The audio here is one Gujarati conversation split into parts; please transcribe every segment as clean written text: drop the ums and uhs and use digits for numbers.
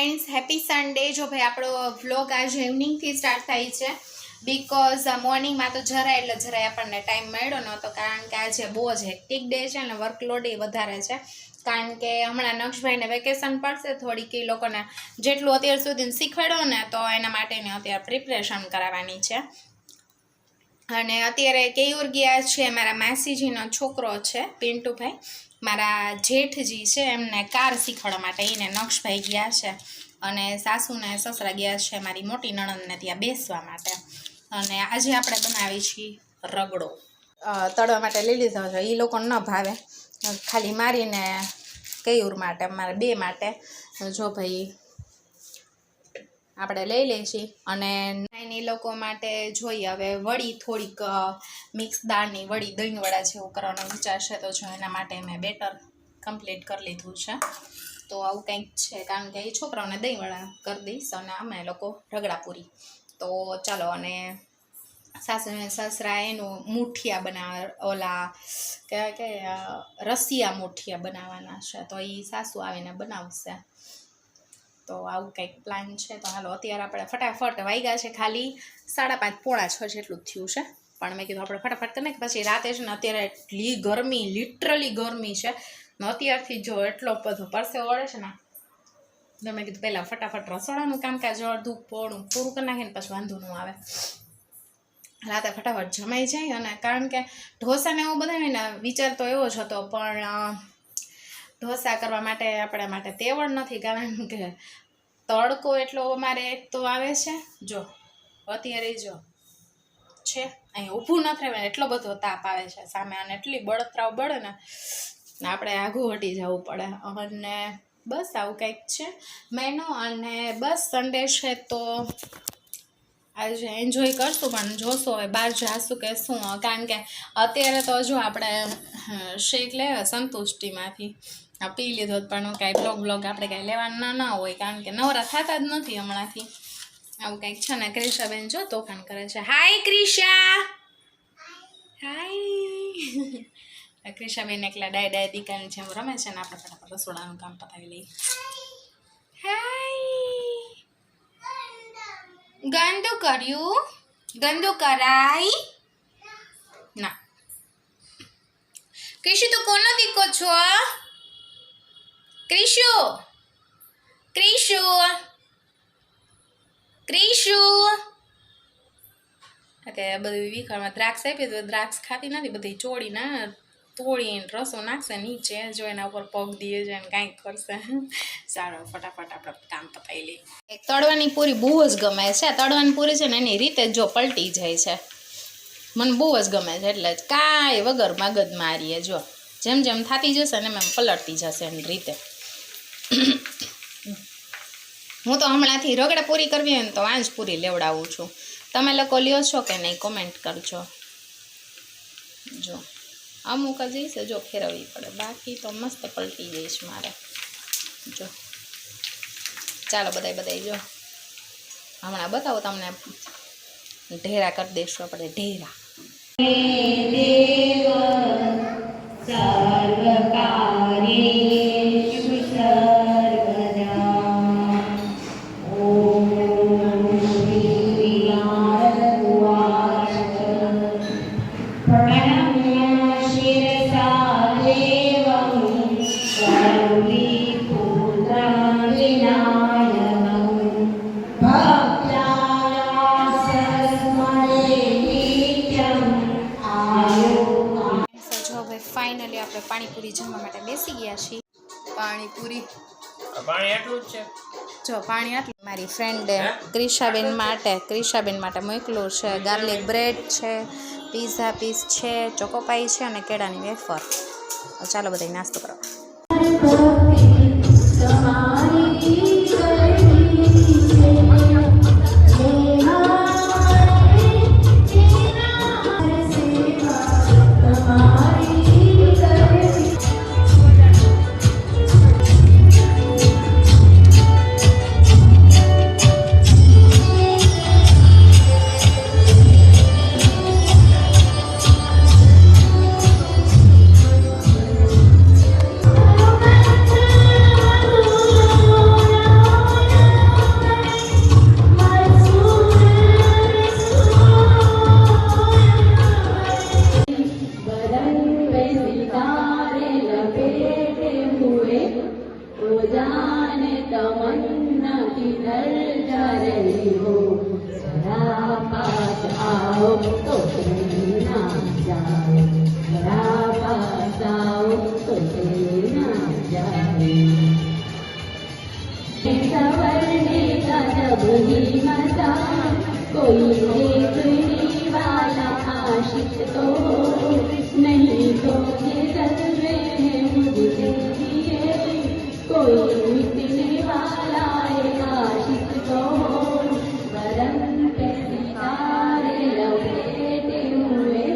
Friends, happy Sunday. જો ભાઈ આપણો વ્લોગ આજે ઇવનિંગથી સ્ટાર્ટ થાય છે બીકોઝ મોર્નિંગમાં તો જરાય આપણને ટાઈમ મળ્યો નહોતો, કારણ કે આજે બહુ જ હેક્ટિક ડે છે અને વર્કલોડ એ વધારે છે, કારણ કે હમણાં નક્ષભાઈને વેકેશન પડશે થોડીક, એ લોકોને જેટલું અત્યાર સુધી શીખવાડ્યો ને તો એના માટેની અત્યારે પ્રિપરેશન કરાવવાની છે। અને અત્યારે કેયુર ગયા છે મારા માસીજીનો છોકરો છે પિન્ટુભાઈ, મારા જેઠજી છે, એમને કાર શીખવાડવા માટે એને નક્ષભાઈ ગયા છે, અને સાસુને સસરા ગયા છે મારી મોટી નણંદને ત્યાં બેસવા માટે। અને આજે આપણે બનાવી છીએ રગડો, તળવા માટે લઈ લીધો છે, એ લોકોને ન ભાવે, ખાલી મારીને કેયુર માટે, મારે બે માટે જો ભાઈ આપણે લઈ લઈશી। અને એ લોકો માટે જોઈએ હવે વડી થોડીક મિક્સ દાળની વડી, દહીં વડા જેવું કરવાનો વિચાર છે, તો જો એના માટે મેં બેટર કમ્પ્લીટ કરી લીધું છે, તો આવું કંઈક છે, કારણ કે એ છોકરાઓને દહીં વડા કરી દઈશ અને અમે લોકો રગડાપૂરી। તો ચાલો, અને સાસુ સસરા એનું મૂઠિયા બનાવવા, ઓલા કે રસિયા મૂઠિયા બનાવવાના છે, તો એ સાસુ આવીને બનાવશે, તો આવું કંઈક પ્લાન છે। તો હાલો અત્યારે આપણે ફટાફટ, વાગ્યા છે ખાલી 5:30 પોણા 6 જેટલું જ થયું છે, પણ મેં કીધું આપણે ફટાફટ કરીને પછી રાતે છે ને, અત્યારે એટલી ગરમી, લિટરલી ગરમી છે ને અત્યારથી જો એટલો બધો પરસેવો વળે છે ને, તો મેં કીધું પહેલાં ફટાફટ રસોડાનું કામકાજ અડધું પૂરું કરી નાખીને પછી વાંધો ન આવે, રાતે ફટાફટ જમાઈ જાય। અને કારણ કે ઢોસાને એવું બધા ને વિચાર તો એવો જ હતો, પણ ઢોસા કરવા માટે આપણા માટે તેવડ નથી, કારણ કે તડકો એટલો અમારે એક તો આવે છે, જો અત્યારે જો છે અહીં ઊભું ન થાય, એટલો બધો તાપ આવે છે સામે, અને એટલી બળતરાવ બળે ને આપણે આઘું હટી જવું પડે, અને બસ આવું કંઈક છે મેનુ। અને બસ સન્ડે છે તો આજે એન્જોય કરશું, પણ જોશું હવે બહાર જાશું કે શું, કારણ કે અત્યારે તો જો આપણે શેક લેવા સંતુષ્ટિમાંથી પી લીધો, પણ કાંઈ બ્લોગ આપણે કાંઈ લેવાના ના હોય, કારણ કે નવરા થતા જ નથી હમણાંથી, આવું કંઈક છે ને। ક્રિશાબેન જો તોફાન કરે છે, હાય ક્રિશા, હાય। ક્રિશાબેન એકલા ડાય દીકાની જેમ રમે છે ને, આપણે ફટાફટ રસોડાનું કામ પતાવી લઈએ। હાય, ગંદુ કર્યું, ગંદુ કરાય ના। ક્રિશુ તું કોનો દીકો છો? ક્રિશુ, ક્રિશુ, ક્રિશુ, કે બધું વિખારમાં દ્રાક્ષ આપી તો દ્રાક્ષ ખાતી નથી, બધી ચોળીને તોડીને રસો નાખશે નીચે, જો એના ઉપર પગ દીએ છે ને કાંઈક કરશે। સારું, ફટાફટ આપણે કામ પતાવી લઈએ। એક તળવાની પૂરી બહુ જ ગમે છે, તળવાની પૂરી છે ને એની રીતે જો પલટી જાય છે, મને બહુ જ ગમે છે, એટલે જ કાંઈ વગર મગજ મારીએ, જો જેમ જેમ થતી જશે ને એમ પલટતી જશે એની રીતે। હું તો હમણાંથી રગડા પૂરી કરવી હોય ને તો આજ પૂરી લેવડાવું છું, તમે લોકો લ્યો છો કે નહીં કોમેન્ટ કરજો। જો અમુક જ છે જો ફેરવવી પડે, બાકી તો મસ્ત પલટી જઈશ મારે, જો ચાલો બધાય જો હમણાં બતાવો તમને, ઢેરા કરી દઈશું આપણે, ઢેરા। ફાઇનલી આપણે પાણીપુરી જમવા માટે બેસી ગયા છીએ। પાણીપુરી પાણી આટલું જ છે, જો પાણી આટલું। મારી ફ્રેન્ડે ક્રિશાબેન માટે મોકલું છે, ગાર્લિક બ્રેડ છે, પીઝા પીસ છે, ચોકોપાઈ છે અને કેળાની વેફર। ચાલો બધા નાસ્તો કરો। તો ના જાય, ખરા પાસાઓ તો ના જાય. સવરને ગજબની મજા, કોઈ देखने वाला आशिक तो नहीं, तो ये जज्बे हैं मुझसे दिए, कोई मिटने वाला एक आशिक तो वरम पे सितारे लपेटे हुए,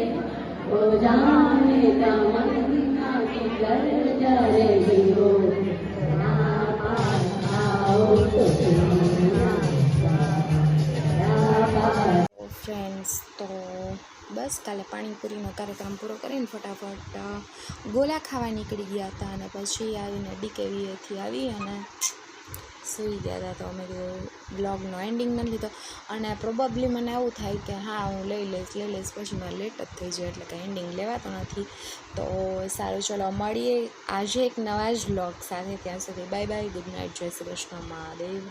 वो जाने तमन्ना की गरज रही हो. ફ્રેન્ડ્સ, તો બસ કાલે પાણીપુરીનો કાર્યક્રમ પૂરો કરીને ફટાફટ ગોલા ખાવા નીકળી ગયા હતા અને પછી આવીને DKVAથી આવી અને સૂઈ ગયા હતા. તો અમે બ્લોગનો એન્ડિંગ નથી લીધો અને પ્રોબેબલી મને એવું થાય કે હા હું લઈ લઈશ પછી મને લેટ જ થઈ જાય એટલે કંઈ એન્ડિંગ લેવાતો નથી. તો સારું, ચલો મળીએ આજે એક નવા જ બ્લોગ સાથે. ત્યાં સુધી બાય બાય, ગુડ નાઇટ, જય શ્રી કૃષ્ણ, મહાદેવ.